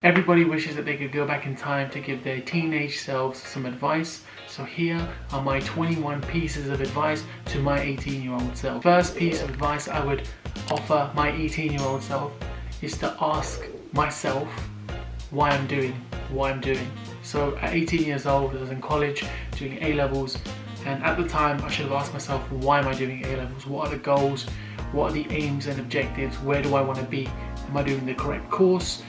Everybody wishes that they could go back in time to give their teenage selves some advice. So here are my 21 pieces of advice to my 18-year-old self. First piece of advice I would offer my 18-year-old self is to ask myself why I'm doing what I'm doing. So at 18 years old, I was in college doing A-levels, and at the time I should have asked myself, why am I doing A-levels? What are the goals? What are the aims and objectives? Where do I want to be? Am I doing the correct course?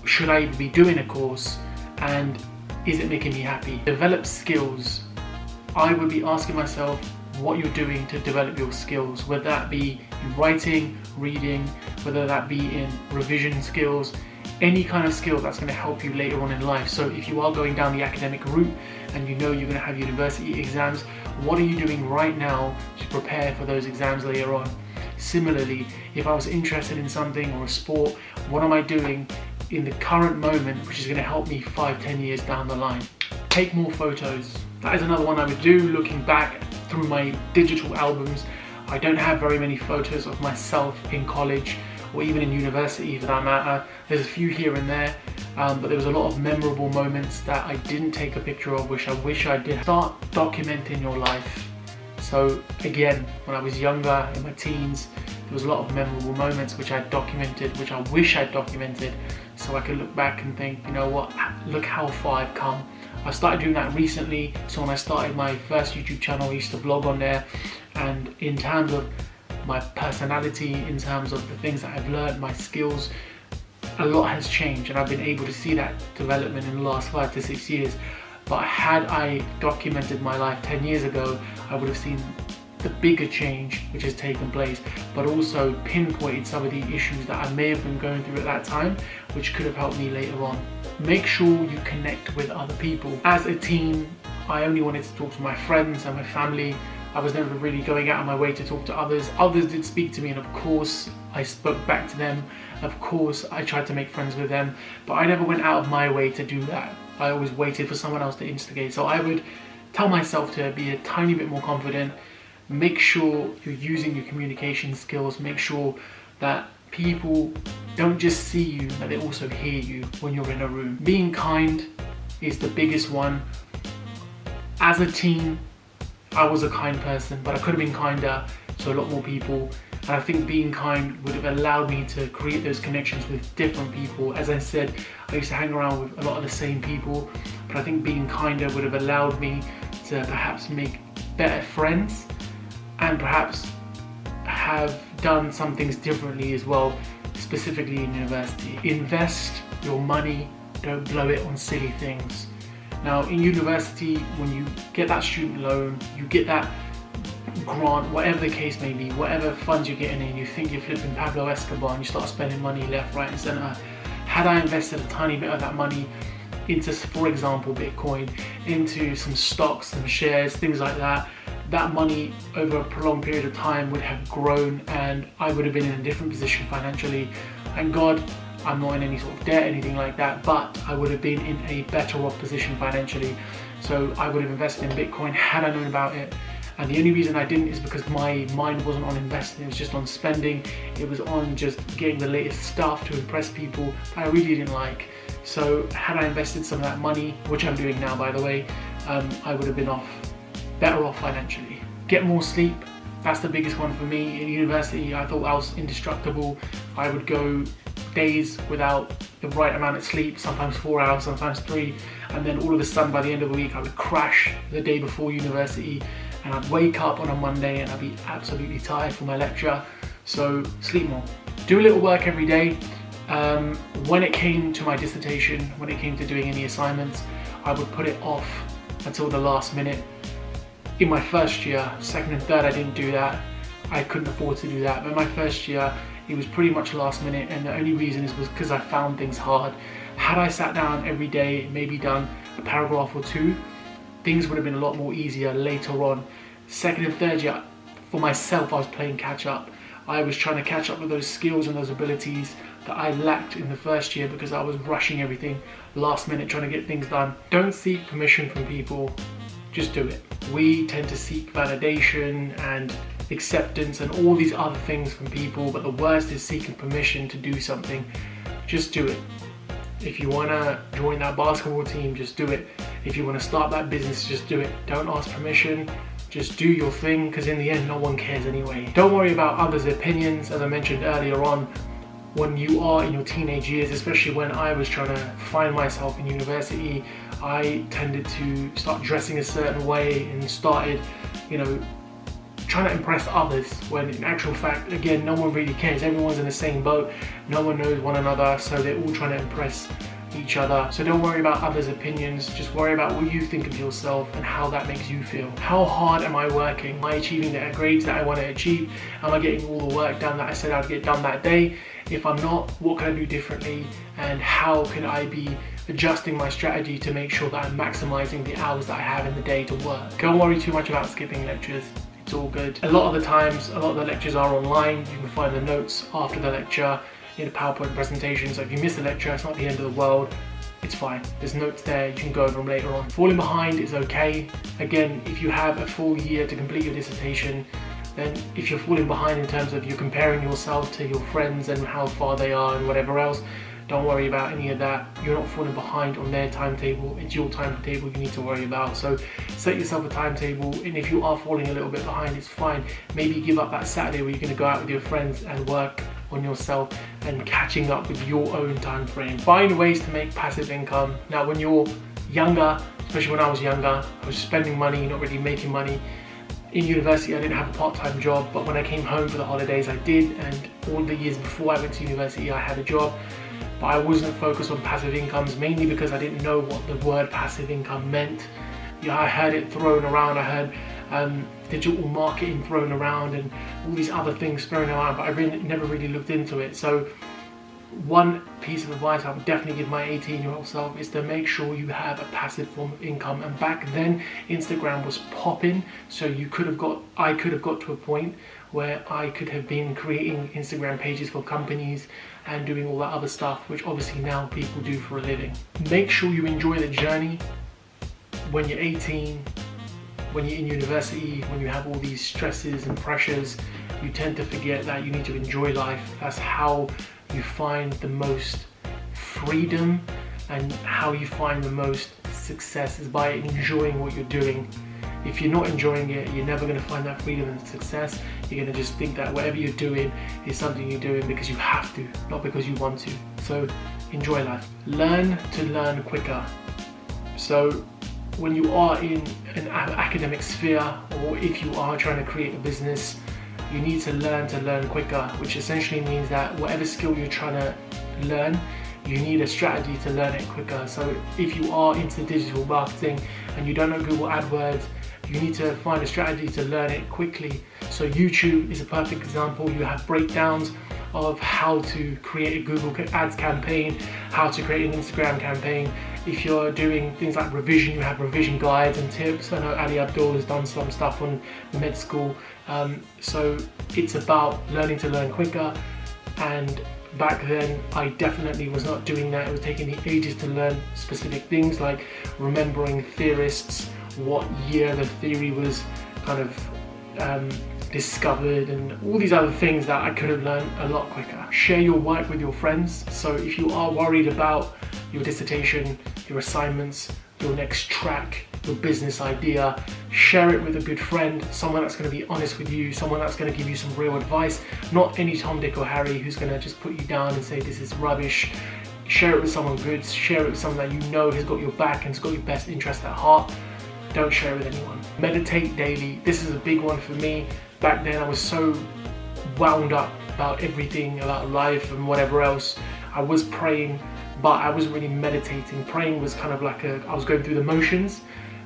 Should I even be doing a course, and is it making me happy? Develop skills. I would be asking myself what you're doing to develop your skills, whether that be in writing, reading, whether that be in revision skills, any kind of skill that's going to help you later on in life. So if you are going down the academic route and you know you're going to have university exams, what are you doing right now to prepare for those exams later on? Similarly, if I was interested in something or a sport, what am I doing in the current moment which is going to help me 5-10 years down the line? Take more photos. That is another one I would do. Looking back through my digital albums, I don't have very many photos of myself in college or even in university for that matter. There's a few here and there, but there was a lot of memorable moments that I didn't take a picture of, which I wish I did. Start documenting your life. So again, when I was younger, in my teens, there was a lot of memorable moments which I documented, which I wish I'd documented, so I could look back and think, you know what, look how far I've come. I started doing that recently, so when I started my first YouTube channel, I used to vlog on there, and in terms of my personality, in terms of the things that I've learned, my skills, a lot has changed, and I've been able to see that development in the last 5 to 6 years. But had I documented my life 10 years ago, I would have seen the bigger change which has taken place, but also pinpointed some of the issues that I may have been going through at that time, which could have helped me later on. Make sure you connect with other people. As a teen, I only wanted to talk to my friends and my family. I was never really going out of my way to talk to others. Others did speak to me, and of course I spoke back to them. Of course I tried to make friends with them, but I never went out of my way to do that. I always waited for someone else to instigate. So I would tell myself to be a tiny bit more confident. Make sure you're using your communication skills. Make sure that people don't just see you, but they also hear you when you're in a room. Being kind is the biggest one. As a teen, I was a kind person, but I could have been kinder to a lot more people. And I think being kind would have allowed me to create those connections with different people. As I said, I used to hang around with a lot of the same people, but I think being kinder would have allowed me to perhaps make better friends, and perhaps have done some things differently as well, specifically in university. Invest your money, don't blow it on silly things. Now in university, when you get that student loan, you get that grant, whatever the case may be, whatever funds you're getting in, you think you're flipping Pablo Escobar and you start spending money left, right and centre. Had I invested a tiny bit of that money into, for example, Bitcoin, into some stocks, some shares, things like that, that money over a prolonged period of time would have grown, and I would have been in a different position financially. Thank God I'm not in any sort of debt, anything like that, but I would have been in a better off position financially. So I would have invested in Bitcoin had I known about it. And the only reason I didn't is because my mind wasn't on investing, it was just on spending. It was on just getting the latest stuff to impress people that I really didn't like. So had I invested some of that money, which I'm doing now by the way, I would have been better off financially. Get more sleep. That's the biggest one for me. In university, I thought I was indestructible. I would go days without the right amount of sleep, sometimes 4 hours, sometimes 3, and then all of a sudden by the end of the week I would crash the day before university, and I'd wake up on a Monday and I'd be absolutely tired for my lecture. So sleep more. Do a little work every day. When it came to my dissertation, when it came to doing any assignments, I would put it off until the last minute. In my first year, second and third, I didn't do that. I couldn't afford to do that. But in my first year, it was pretty much last minute, and the only reason was because I found things hard. Had I sat down every day, maybe done a paragraph or 2, things would have been a lot more easier later on. Second and third year, for myself, I was playing catch up. I was trying to catch up with those skills and those abilities that I lacked in the first year because I was rushing everything last minute, trying to get things done. Don't seek permission from people, just do it. We tend to seek validation and acceptance and all these other things from people, but the worst is seeking permission to do something. Just do it. If you want to join that basketball team, just do it. If you want to start that business, just do it. Don't ask permission. Just do your thing, because in the end, no one cares anyway. Don't worry about others' opinions. As I mentioned earlier on, when you are in your teenage years, especially when I was trying to find myself in university, I tended to start dressing a certain way and started, trying to impress others, when in actual fact, again, no one really cares. Everyone's in the same boat. No one knows one another, so they're all trying to impress each other. So don't worry about others' opinions. Just worry about what you think of yourself and how that makes you feel. How hard am I working? Am I achieving the grades that I want to achieve? Am I getting all the work done that I said I'd get done that day? If I'm not, what can I do differently? And how can I be adjusting my strategy to make sure that I'm maximizing the hours that I have in the day to work? Don't worry too much about skipping lectures. It's all good. A lot of the lectures are online. You can find the notes after the lecture in a PowerPoint presentation. So if you miss the lecture, it's not the end of the world. It's fine. There's notes there. You can go over them later on. Falling behind is okay. Again, if you have a full year to complete your dissertation, then if you're falling behind in terms of you're comparing yourself to your friends and how far they are and whatever else, don't worry about any of that. You're not falling behind on their timetable. It's your timetable you need to worry about. So set yourself a timetable, and if you are falling a little bit behind, it's fine. Maybe give up that Saturday where you're going to go out with your friends and work on yourself and catching up with your own time frame. Find ways to make passive income. Now, when you're younger, especially when I was younger, I was spending money, not really making money. In university, I didn't have a part-time job, but when I came home for the holidays, I did. And all the years before I went to university, I had a job. But I wasn't focused on passive incomes, mainly because I didn't know what the word passive income meant. I heard it thrown around. I heard digital marketing thrown around and all these other things thrown around, but I never really looked into it. So one piece of advice I would definitely give my 18-year-old self is to make sure you have a passive form of income. And back then, Instagram was popping, so I could have got to a point where I could have been creating Instagram pages for companies and doing all that other stuff, which obviously now people do for a living. Make sure you enjoy the journey. When you're 18, when you're in university, when you have all these stresses and pressures, you tend to forget that you need to enjoy life. That's how you find the most freedom, and how you find the most success is by enjoying what you're doing. If you're not enjoying it, you're never going to find that freedom and success. You're going to just think that whatever you're doing is something you're doing because you have to, not because you want to. So enjoy life. Learn to learn quicker. So when you are in an academic sphere, or if you are trying to create a business, you need to learn quicker, which essentially means that whatever skill you're trying to learn, you need a strategy to learn it quicker. So if you are into digital marketing and you don't know Google AdWords, you need to find a strategy to learn it quickly. So YouTube is a perfect example. You have breakdowns of how to create a Google Ads campaign, how to create an Instagram campaign. If you're doing things like revision, you have revision guides and tips. I know Ali Abdul has done some stuff on med school. So it's about learning to learn quicker. And back then, I definitely was not doing that. It was taking me ages to learn specific things, like remembering theorists, what year the theory was kind of discovered, and all these other things that I could have learned a lot quicker. Share your work with your friends. So if you are worried about your dissertation, your assignments, your next track, your business idea, share it with a good friend, someone that's going to be honest with you, someone that's going to give you some real advice, not any Tom, Dick or Harry who's going to just put you down and say this is rubbish. Share it with someone good, share it with someone that you know has got your back and has got your best interest at heart. Don't share it with anyone. Meditate daily. This is a big one for me. Back then I was so wound up about everything, about life and whatever else. I was praying, but I wasn't really meditating. Praying was kind of like I was going through the motions,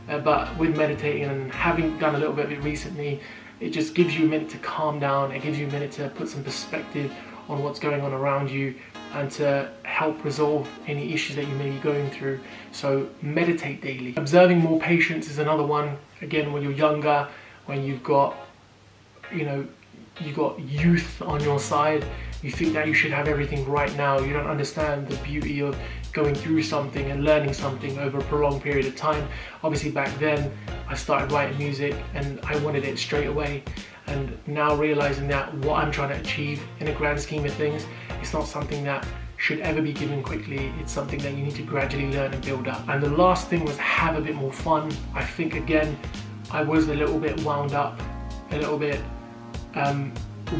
but with meditating and having done a little bit of it recently, it just gives you a minute to calm down. It gives you a minute to put some perspective on what's going on around you and to help resolve any issues that you may be going through. So meditate daily. Observing more patients is another one. Again, when you're younger, when you've got youth on your side, you think that you should have everything right now. You don't understand the beauty of going through something and learning something over a prolonged period of time. Obviously back then I started writing music and I wanted it straight away, and now realizing that what I'm trying to achieve in a grand scheme of things, it's not something that should ever be given quickly. It's something that you need to gradually learn and build up. And the last thing was have a bit more fun. I think again, I was a little bit wound up, a little bit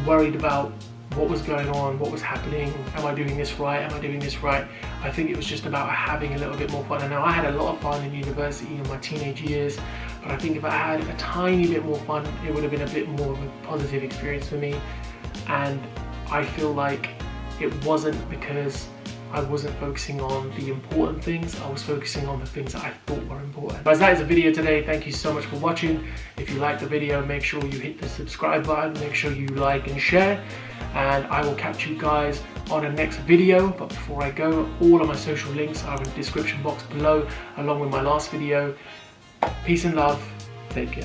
worried about what was going on, what was happening, am I doing this right, am I doing this right? I think it was just about having a little bit more fun. And now I had a lot of fun in university in my teenage years, but I think if I had a tiny bit more fun, it would have been a bit more of a positive experience for me. And I feel like it wasn't because I wasn't focusing on the important things, I was focusing on the things that I thought were important. Guys, that is the video today. Thank you so much for watching. If you liked the video, make sure you hit the subscribe button, make sure you like and share, and I will catch you guys on a next video. But before I go, all of my social links are in the description box below, along with my last video. Peace and love, take care.